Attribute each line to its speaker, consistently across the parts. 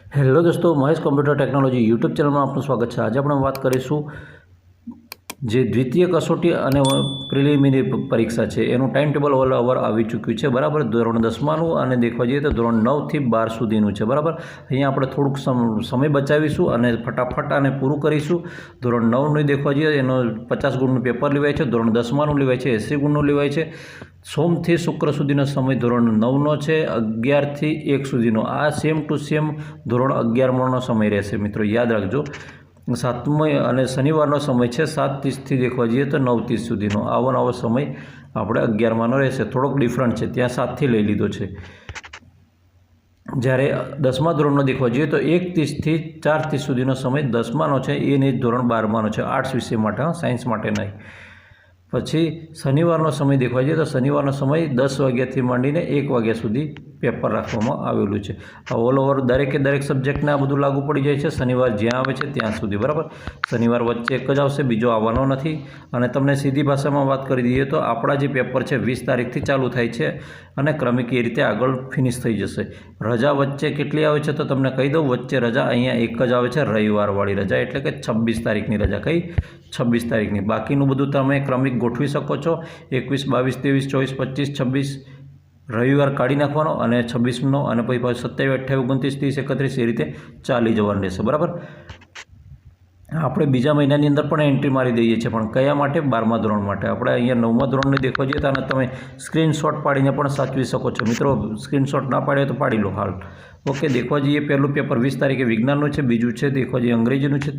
Speaker 1: Hello દોસ્તો, Mahesh computer technology YouTube ચેનલમાં આપનું સ્વાગત છે। આજે આપણે વાત કરીશું જે દ્વિતીય કસોટી અને પ્રિલિમિનરી પરીક્ષા છે એનું ટાઈમ ટેબલ ઓલ ઓવર આવી ચૂક્યું છે, બરાબર। ધોરણ 10માનું અને દેખવા જઈએ તો ધોરણ 9 થી 12 સુધીનું છે, બરાબર। અહીંયા આપણે થોડુંક સમય બચાવીશું અને ફટાફટ આને પૂરું કરીશું। ધોરણ 9નું દેખવા જઈએ એનો 50 ગુણનું પેપર લેવાય છે, ધોરણ 10માનું લેવાય છે 80 ગુણનું લેવાય છે। સોમથી શુક્ર સુધીનો સમય ધોરણ 9નો છે, 11 થી 1 સુધીનો। આ સેમ ટુ સેમ ધોરણ 11માનો સમય રહેશે મિત્રો, યાદ રાખજો। સાતમો અને શનિવારનો સમય છે 7:30થી દેખવા જઈએ તો 9:30 સુધીનો। આવો સમય આપણે 11માનો રહેશે, થોડોક ડિફરન્ટ છે, ત્યાં 7થી લઈ લીધો છે। જ્યારે 10મા ધોરણનો દેખવા જઈએ તો 1:30થી 4:30 સુધીનો સમય 10માનો છે, એ નહીં ધોરણ 12માનો છે, આર્ટ્સ વિષય માટે, સાયન્સ માટે નહીં। પછી શનિવારનો સમય દેખવા જઈએ તો શનિવારનો સમય 10 વાગ્યાથી માંડીને 1 વાગ્યા સુધી પેપર રાખવામાં આવેલું છે। ઓલ ઓવર દરેક સબ્જેક્ટને આ બધું લાગુ પડી જાય છે, શનિવાર જ્યાં આવે છે ત્યાં સુધી, બરાબર। શનિવાર વચ્ચે એક જ આવશે, બીજો આવવાનો નથી। અને તમને સીધી ભાષામાં વાત કરી દઈએ તો આપણા જે પેપર છે 20 તારીખથી ચાલુ થાય છે અને ક્રમિક એ રીતે આગળ ફિનિશ થઈ જશે। રજા વચ્ચે કેટલી આવે છે તો તમને કહી દઉં, વચ્ચે રજા અહીંયા એક જ આવે છે, રવિવારવાળી રજા, એટલે કે 26 તારીખની રજા। કઈ 26 તારીખની। બાકીનું બધું તમે ક્રમિક ગોઠવી શકો છો। 21, 22, 23, 24, 25, 26 રવિવાર કાઢી નાખવાનો અને 26નો અને પછી 27, 28, 29, 30, 31 એ રીતે ચાલી જવાનું રહેશે, બરાબર। આપણે બીજા મહિનાની અંદર પણ એન્ટ્રી મારી દઈએ છીએ, પણ કયા માટે? 12મા ધોરણ માટે। આપણે અહીંયા 9મા ધોરણને દેખવા જઈએ તો તમે સ્ક્રીનશોટ પાડીને પણ સાચવી શકો છો મિત્રો। સ્ક્રીનશોટ ના પાડ્યો તો પાડી લો હાલ, ઓકે। દેખવા જઈએ પહેલું પેપર 20 તારીખે વિજ્ઞાનનું છે, બીજું છે દેખવા જઈએ અંગ્રેજીનું છે,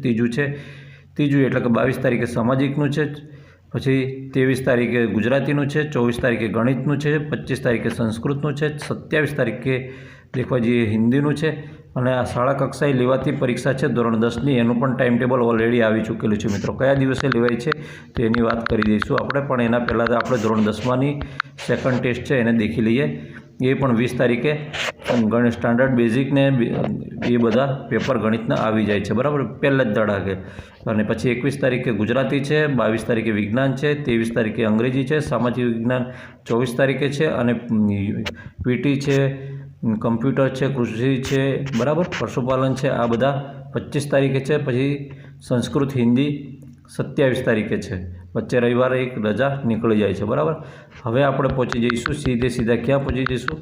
Speaker 1: ત્રીજું એટલે કે 22 તારીખે સામાજિકનું છે, પછી 23 તારીખે ગુજરાતીનું છે, 24 તારીખે ગણિતનું છે, 25 તારીખે સંસ્કૃતનું છે, 27 તારીખે દેખવા જઈએ હિન્દીનું છે। અને આ શાળા કક્ષાએ લેવાતી પરીક્ષા છે ધોરણ 10ની, એનું પણ ટાઈમ ટેબલ ઓલરેડી આવી ચૂકેલું છે મિત્રો। કયા દિવસે લેવાય છે તો એની વાત કરી દઈશું આપણે, પણ એના પહેલાં આપણે ધોરણ 10માની સેકન્ડ ટેસ્ટ છે એને દેખી લઈએ। એ પણ 20 તારીખે ગણિત સ્ટાન્ડર્ડ બેઝિક ને એ બધા પેપર ગણિતના આવી જાય છે, બરાબર, પહેલા જ ધડાકે। અને પછી 21 તારીખે ગુજરાતી છે, 22 તારીખે વિજ્ઞાન છે, 23 તારીખે અંગ્રેજી છે, સામાજિક વિજ્ઞાન 24 તારીખે છે, અને પીટી છે, કમ્પ્યુટર છે, કૃષિ છે, બરાબર, પશુપાલન છે, આ બધા 25 તારીખે છે। પછી સંસ્કૃત હિન્દી 27 તારીખે છે, વચ્ચે રવિવારે એક રજા નીકળી જાય છે, બરાબર। હવે આપણે પહોંચી જઈશું સીધા ક્યાં પહોંચી જઈશું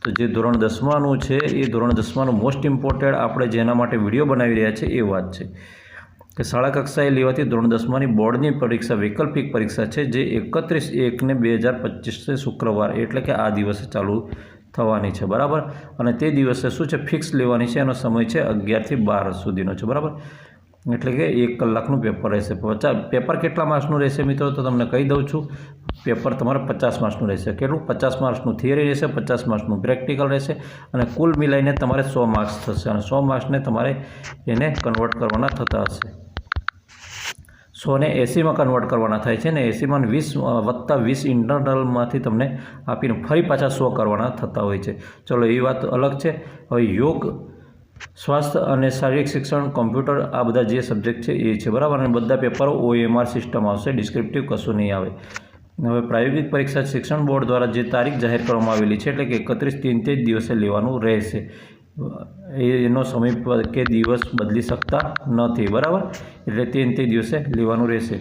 Speaker 1: તો જે ધોરણ 10માનું છે એ ધોરણ 10માનું મોસ્ટ ઇમ્પોર્ટન્ટ આપણે જેના માટે વિડીયો બનાવી રહ્યા છે એ વાત છે કે શાળા કક્ષાએ લેવાતી ધોરણ 10માની બોર્ડની પરીક્ષા વૈકલ્પિક પરીક્ષા છે, જે 31/1/2025 શુક્રવાર એટલે કે આ દિવસે ચાલુ થવાની છે, બરાબર। અને તે દિવસે શું છે, ફિક્સ લેવાની છે, એનો સમય છે 11 થી 12 સુધીનો છે, બરાબર। એટલે કે 1 કલાકનું પેપર રહેશે। પેપર કેટલા માર્ક્સનું રહેશે મિત્રો તો તમને કહી દઉં છું, પેપર તમારે 50 માર્ક્સનું રહેશે। કેટલું? 50 માર્ક્સનું થિયરી રહેશે, 50 માર્ક્સનું પ્રેક્ટિકલ રહેશે, અને કુલ મિલાઈને તમારે 100 માર્ક્સ થશે, અને 100 માર્ક્સને તમારે એને કન્વર્ટ કરવાના થતા હશે। 100ને 80માં કન્વર્ટ કરવાના થાય છે, ને 80માં 20 વત્તા 20 ઇન્ટરનલમાંથી તમને આપીને ફરી પાછા 100 કરવાના થતા હોય છે। ચલો એ વાત અલગ છે। હવે યોગ, સ્વાસ્થ્ય અને શારીરિક શિક્ષણ, કોમ્પ્યુટર, આ બધા જે સબ્જેક્ટ છે એ છે, બરાબર। અને બધા પેપરો OMR સિસ્ટમ આવશે, ડિસ્ક્રિપ્ટિવ કશું નહીં આવે। હવે પ્રાયોગિક પરીક્ષા શિક્ષણ બોર્ડ દ્વારા જે તારીખ જાહેર કરવામાં આવેલી છે, એટલે કે 31/3 તે જ દિવસે લેવાનું રહેશે। એનો સમય કે દિવસ બદલી શકતા નથી, બરાબર, એટલે તે દિવસે લેવાનું રહેશે।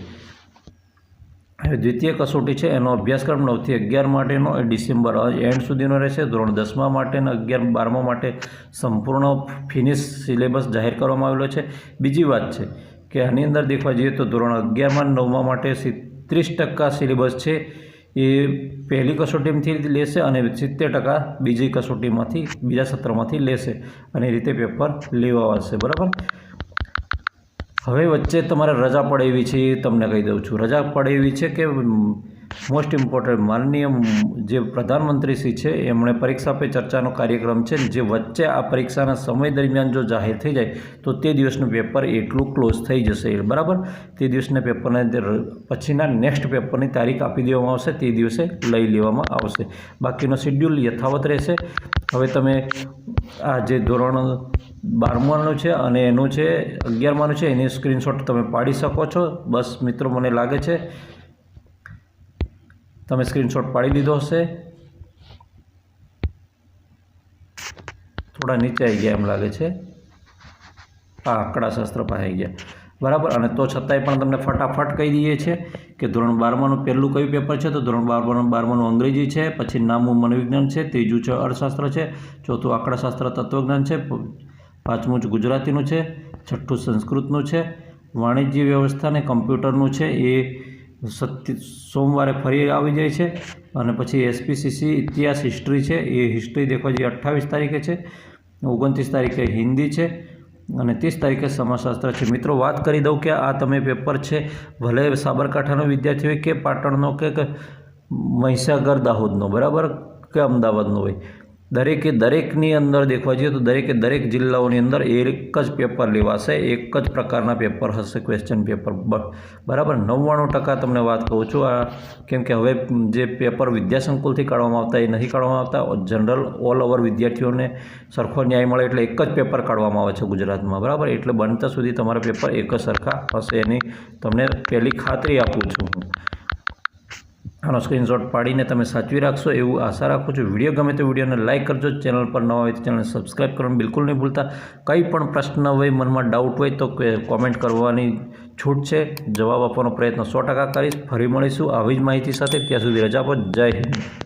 Speaker 1: હવે દ્વિતીય કસોટી છે એનો અભ્યાસક્રમ 9 થી 11 માટેનો ડિસેમ્બર એન્ડ સુધીનો રહેશે। ધોરણ 10મા માટેના 11, 12મા માટે સંપૂર્ણ ફિનિશ સિલેબસ જાહેર કરવામાં આવેલો છે। બીજી વાત છે કે આની અંદર દેખવા જઈએ તો ધોરણ 11માં 9મા માટે 30% સિલેબસ છે એ પહેલી કસોટીમાંથી લેશે અને 70% બીજી કસોટીમાંથી, બીજા સત્રમાંથી લેશે, અને એ રીતે પેપર લેવાશે, બરાબર। હવે વચ્ચે તમારે રજા પડે એવી છે એ તમને કહી દઉં છું। રજા પડે એવી છે કે મોસ્ટ ઇમ્પોર્ટન્ટ માનનીય જે પ્રધાનમંત્રીશ્રી છે એમણે પરીક્ષા પે ચર્ચાનો કાર્યક્રમ છે, જે વચ્ચે આ પરીક્ષાના સમય દરમિયાન જો જાહેર થઈ જાય તો તે દિવસનું પેપર એટલું ક્લોઝ થઈ જશે, બરાબર। તે દિવસના પેપરને પછીના નેક્સ્ટ પેપરની તારીખ આપી દેવામાં આવશે, તે દિવસે લઈ લેવામાં આવશે। બાકીનો શેડ્યુલ યથાવત રહેશે। હવે તમે આ જે ધોરણ 12માનું છે અને એનું છે 11માનું છે, એની સ્ક્રીનશોટ તમે પાડી શકો છો। બસ મિત્રો, મને લાગે છે તમે સ્ક્રીનશોટ પાડી લીધો હશે। થોડા નીચે આવી ગયા એમ લાગે છે। આ આંકડાશાસ્ત્ર પાસે આવી ગયા, બરાબર. અને તો છતાંય પણ તમને ફટાફટ કહી દઈએ છીએ કે ધોરણ 12માનું પહેલું કયું પેપર છે, તો ધોરણ 12માનું અંગ્રેજી છે, પછી નામું મનોવિજ્ઞાન છે, ત્રીજું છે અર્થશાસ્ત્ર છે, ચોથું આંકડાશાસ્ત્ર તત્વજ્ઞાન છે, પાંચમું ગુજરાતીનું છે, છઠ્ઠું સંસ્કૃતનું છે, વાણિજ્ય વ્યવસ્થા અને કમ્પ્યુટરનું છે એ સોમવારે ફરી આવી જાય છે. અને પછી એસપીસીસી ઇતિહાસ હિસ્ટ્રી છે, એ હિસ્ટ્રી દેખવા જઈએ 28 તારીખે છે, 29 તારીખે હિન્દી છે અને 30 તારીખે સમાજશાસ્ત્ર છે. મિત્રો, વાત કરી દઉં કે આ તમે પેપર છે, ભલે સાબરકાંઠાનો વિદ્યાર્થી હોય કે પાટણનો કે મહીસાગર દાહોદનો, બરાબર, કે અમદાવાદનો હોય, દરેકની અંદર દેખવા જઈએ તો દરેક જિલ્લાઓની અંદર એક જ પેપર લેવાશે, એક જ પ્રકારના પેપર હશે, ક્વેશ્ચન પેપર, બરાબર. 99% તમને વાત કહું છું આ, કેમ કે હવે જે પેપર વિદ્યાસંકુલથી કાઢવામાં આવતા એ નથી કાઢવામાં આવતા, જનરલ ઓલ ઓવર વિદ્યાર્થીઓને સરખો ન્યાય મળે એટલે એક જ પેપર કાઢવામાં આવે છે ગુજરાતમાં, બરાબર. એટલે બનતા સુધી તમારા પેપર એક જ સરખા હશે એની તમને પહેલી ખાતરી આપું છું હું. આનો સ્ક્રીનશોટ પાડીને તમે સાચવી રાખશો એવું આશા રાખું છું. વિડીયો ગમે તો વિડીયોને લાઇક કરજો, ચેનલ પર નવા હોય તો ચેનલને સબસ્ક્રાઈબ કરવાનું બિલકુલ નહીં ભૂલતા. કંઈ પણ પ્રશ્ન હોય, મનમાં ડાઉટ હોય તો કોમેન્ટ કરવાની છૂટ છે, જવાબ આપવાનો પ્રયત્ન 100% કરીશ. ફરી મળીશું આવી જ માહિતી સાથે, ત્યાં સુધી રજા આપો. જય હિન્દ.